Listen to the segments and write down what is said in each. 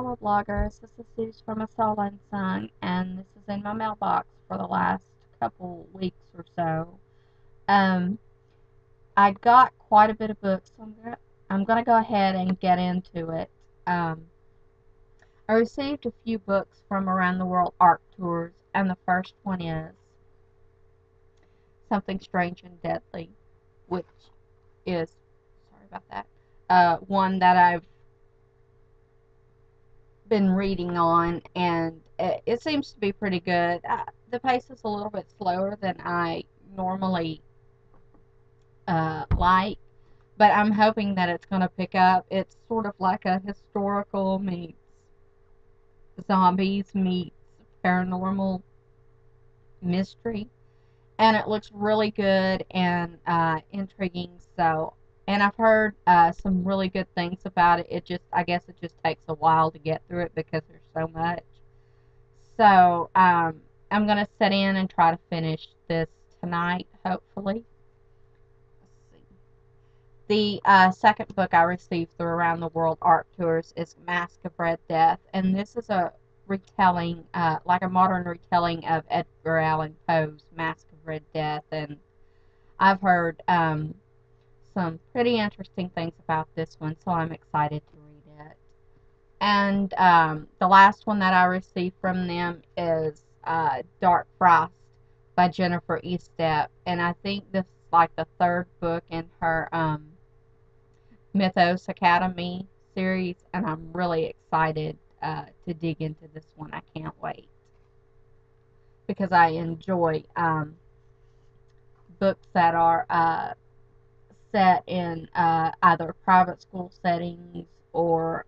fellow bloggers. This is Suze from Unsung, and this is in my mailbox for the last couple weeks or so. Um, I got quite a bit of books, so I'm gonna go ahead and get into it. Um, I received a few books from Around the World ARC Tours, and the first one is Something Strange and Deadly, which is, sorry about that, one that I've been reading on, and it seems to be pretty good. The pace is a little bit slower than I normally like, but I'm hoping that it's going to pick up. It's sort of like a historical meets zombies meets paranormal mystery, and it looks really good and intriguing. So, and I've heard some really good things about it. I guess it just takes a while to get through it because there's so much. So, I'm gonna sit in and try to finish this tonight, hopefully. Let's see. The second book I received through Around the World Art Tours is Mask of Red Death, and this is a retelling, like a modern retelling of Edgar Allan Poe's Mask of Red Death, and I've heard some pretty interesting things about this one, so I'm excited to read it. And the last one that I received from them is Dark Frost by Jennifer Estep, and I think this is like the third book in her Mythos Academy series, and I'm really excited to dig into this one. I can't wait because I enjoy books that are set in either private school settings or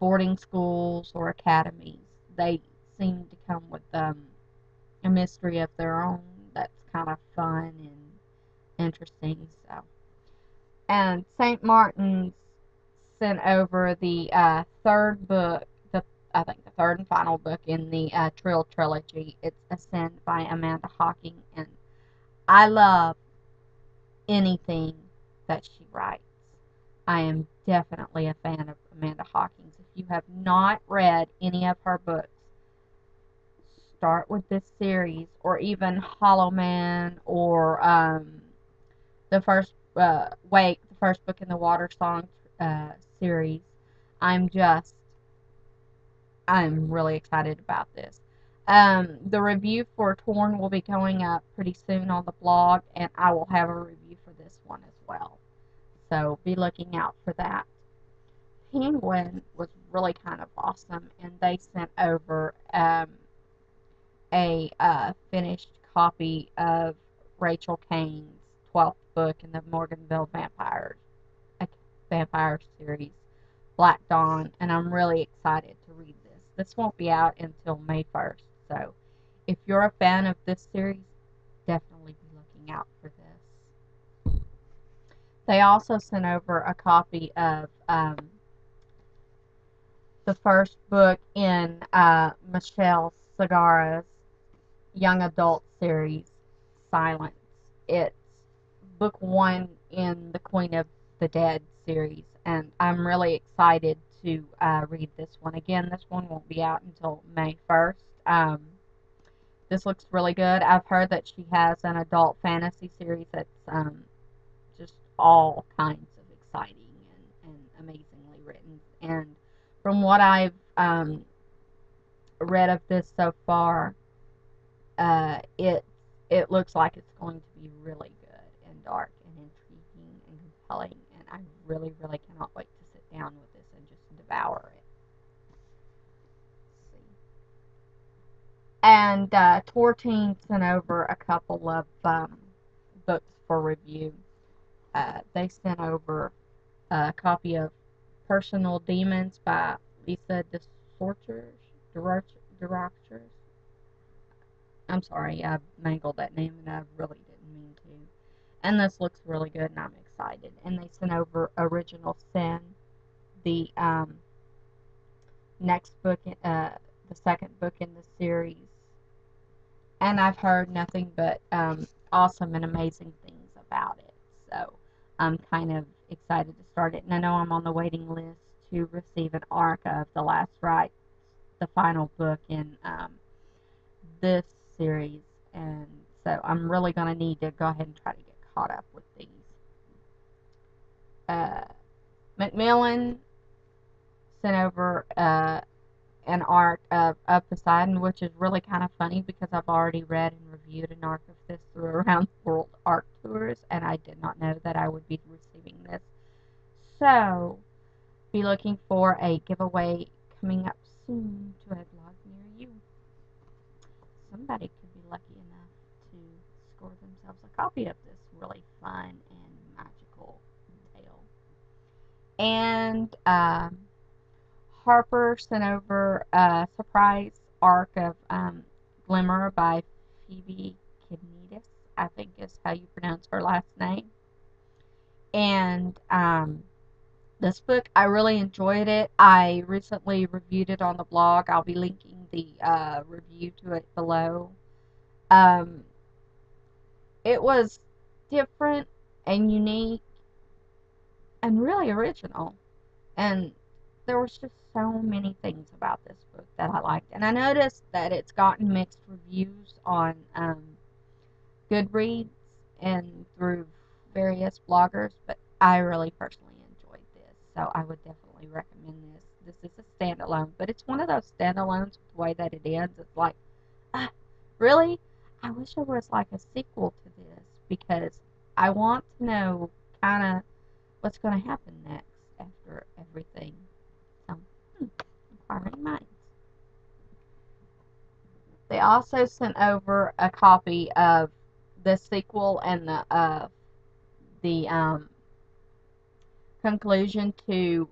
boarding schools or academies. They seem to come with a mystery of their own that's kind of fun and interesting. So, and St. Martin's sent over the third book, I think the third and final book in the Trill trilogy. It's Ascend by Amanda Hocking, and I love anything that she writes. I am definitely a fan of Amanda Hawkins. If you have not read any of her books, start with this series, or even Hollow Man, or the first Wake, the first book in the Water Song series. I'm really excited about this. The review for Torn will be going up pretty soon on the blog, and I will have a review for this one as well. So be looking out for that. Penguin was really kind of awesome, and they sent over a finished copy of Rachel Kane's 12th book in the Morganville Vampires series, Black Dawn, and I'm really excited to read this. This won't be out until May 1st, so if you're a fan of this series, definitely be looking out for this. They also sent over a copy of the first book in Michelle Segara's young adult series, Silence. It's book one in the Queen of the Dead series, and I'm really excited to read this one. Again, this one won't be out until May 1st. This looks really good. I've heard that she has an adult fantasy series that's just all kinds of exciting and amazingly written. And from what I've read of this so far, it looks like it's going to be really good and dark and intriguing and compelling, and I really, really cannot wait to sit down with this and just devour it. Let's see. And TorTeen sent over a couple of books for review. They sent over a copy of Personal Demons by Lisa DeRochers. I'm sorry, I mangled that name, and I really didn't mean to. And this looks really good, and I'm excited. And they sent over Original Sin, the next book, the second book in the series. And I've heard nothing but awesome and amazing things about it. So I'm kind of excited to start it. And I know I'm on the waiting list to receive an ARC of The Last Rite, the final book in this series, and so I'm really going to need to go ahead and try to get caught up with these. Macmillan sent over an ARC of Poseidon, which is really kind of funny because I've already read and reviewed an ARC of this through Around the World ARC Tours, and I did not know that I would be receiving this. So, be looking for a giveaway coming up soon to a blog near you. Somebody could be lucky enough to score themselves a copy of this really fun and magical tale. And Harper sent over a surprise arc of Glimmer by Phoebe Kidnetis, I think is how you pronounce her last name. And this book, I really enjoyed it. I recently reviewed it on the blog. I'll be linking the review to it below. It was different and unique and really original. And there was just so many things about this book that I liked. And I noticed that it's gotten mixed reviews on Goodreads and through various bloggers, but I really personally enjoyed this, so I would definitely recommend this. This is a standalone, but it's one of those standalones with the way that it ends. It's like, really? I wish there was like a sequel to this, because I want to know kind of what's going to happen next after everything. So, inquiring minds. They also sent over a copy of the sequel and the conclusion to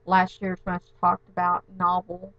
last year's most talked about novel,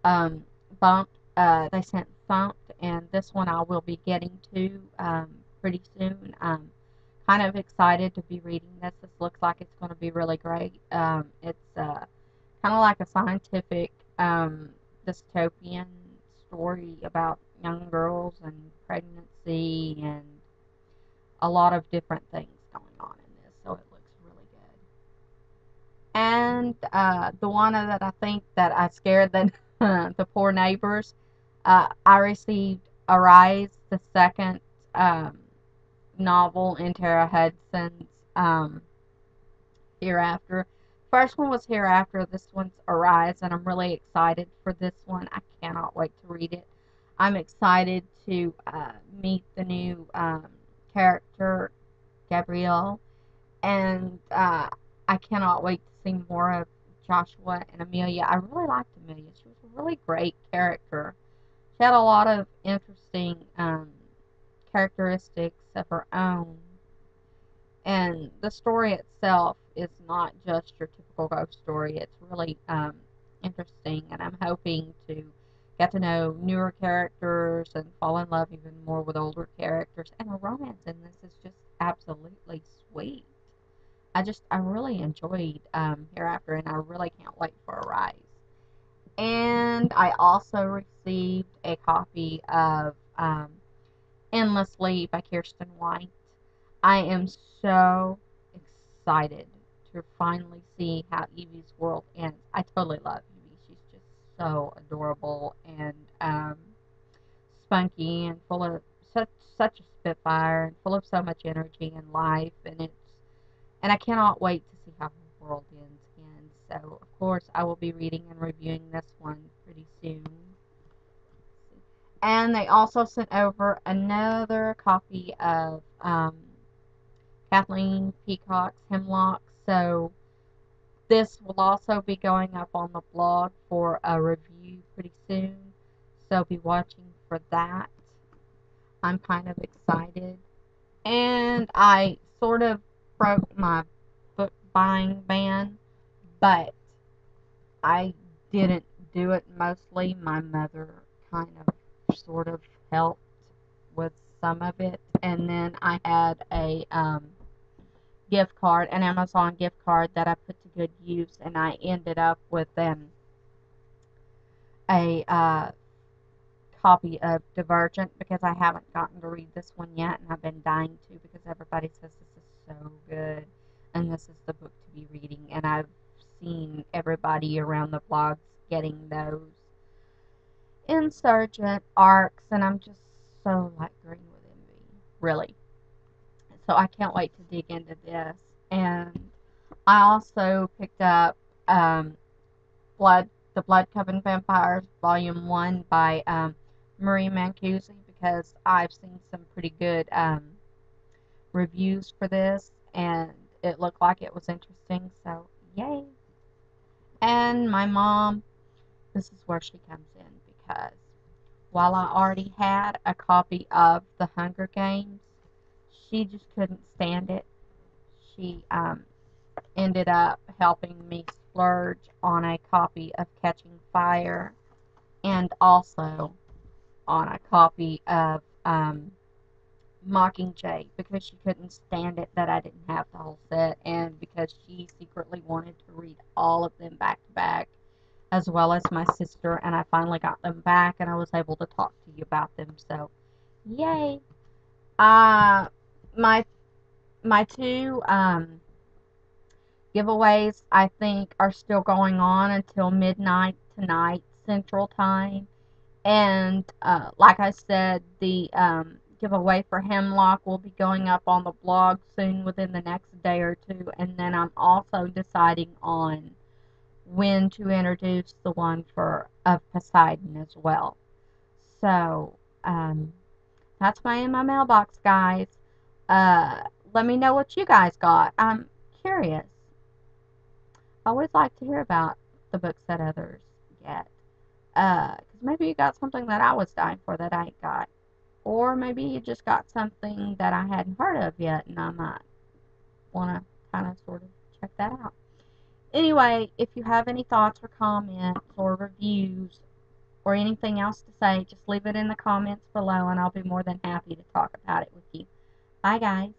Bumped. They sent Thumped, and this one I will be getting to pretty soon. I'm kind of excited to be reading this. This looks like it's going to be really great. It's kind of like a scientific dystopian story about young girls and pregnancy and a lot of different things going on in this, so it looks really good. And the one that I think that I scared the poor neighbors, I received Arise, the second novel in Tara Hudson's Hereafter. First one was Hereafter, this one's Arise, and I'm really excited for this one. I cannot wait to read it. I'm excited to meet the new character, Gabrielle, and I cannot wait to see more of Joshua and Amelia. I really liked Amelia. She was a really great character. She had a lot of interesting characteristics of her own. And the story itself is not just your typical ghost story. It's really interesting, and I'm hoping to get to know newer characters and fall in love even more with older characters. And the romance in this is just absolutely sweet. I really enjoyed Hereafter, and I really can't wait for Arise. And I also received a copy of Endlessly by Kirsten White. I am so excited to finally see how Evie's world ends. I totally love Evie. She's just so adorable and spunky and full of such a spitfire and full of so much energy and life, and I cannot wait to see how her world ends again. So of course I will be reading and reviewing this one pretty soon. And they also sent over another copy of Kathleen Peacock's Hemlock. So this will also be going up on the blog for a review pretty soon. So be watching for that. I'm kind of excited. And I sort of broke my book buying ban, but I didn't do it mostly. My mother kind of sort of helped with some of it. And then I had a gift card, an Amazon gift card that I put to good use, and I ended up with a copy of Divergent because I haven't gotten to read this one yet, and I've been dying to because everybody says this is so good. and this is the book to be reading. And I've seen everybody around the blogs getting those insurgent arcs, and I'm just so like green with envy, really. So I can't wait to dig into this. And I also picked up Blood, The Blood Coven Vampires, Volume 1 by Marie Mancusi, because I've seen some pretty good reviews for this, and it looked like it was interesting, so yay. And my mom, this is where she comes in, because while I already had a copy of The Hunger Games, she just couldn't stand it. She ended up helping me splurge on a copy of Catching Fire, and also on a copy of Mockingjay, because she couldn't stand it that I didn't have the whole set, and because she secretly wanted to read all of them back to back, as well as my sister, and I finally got them back, and I was able to talk to you about them, so yay. Uh, my my two giveaways, I think, are still going on until midnight tonight, Central Time. And like I said, the giveaway for Hemlock will be going up on the blog soon, within the next day or two. And then I'm also deciding on when to introduce the one for of Poseidon as well. So that's my in my mailbox, guys. Let me know what you guys got. I'm curious. I always like to hear about the books that others get. Because maybe you got something that I was dying for that I ain't got. Or maybe you just got something that I hadn't heard of yet, and I might want to kind of sort of check that out. Anyway, if you have any thoughts or comments or reviews or anything else to say, just leave it in the comments below, and I'll be more than happy to talk about it with you. Bye, guys.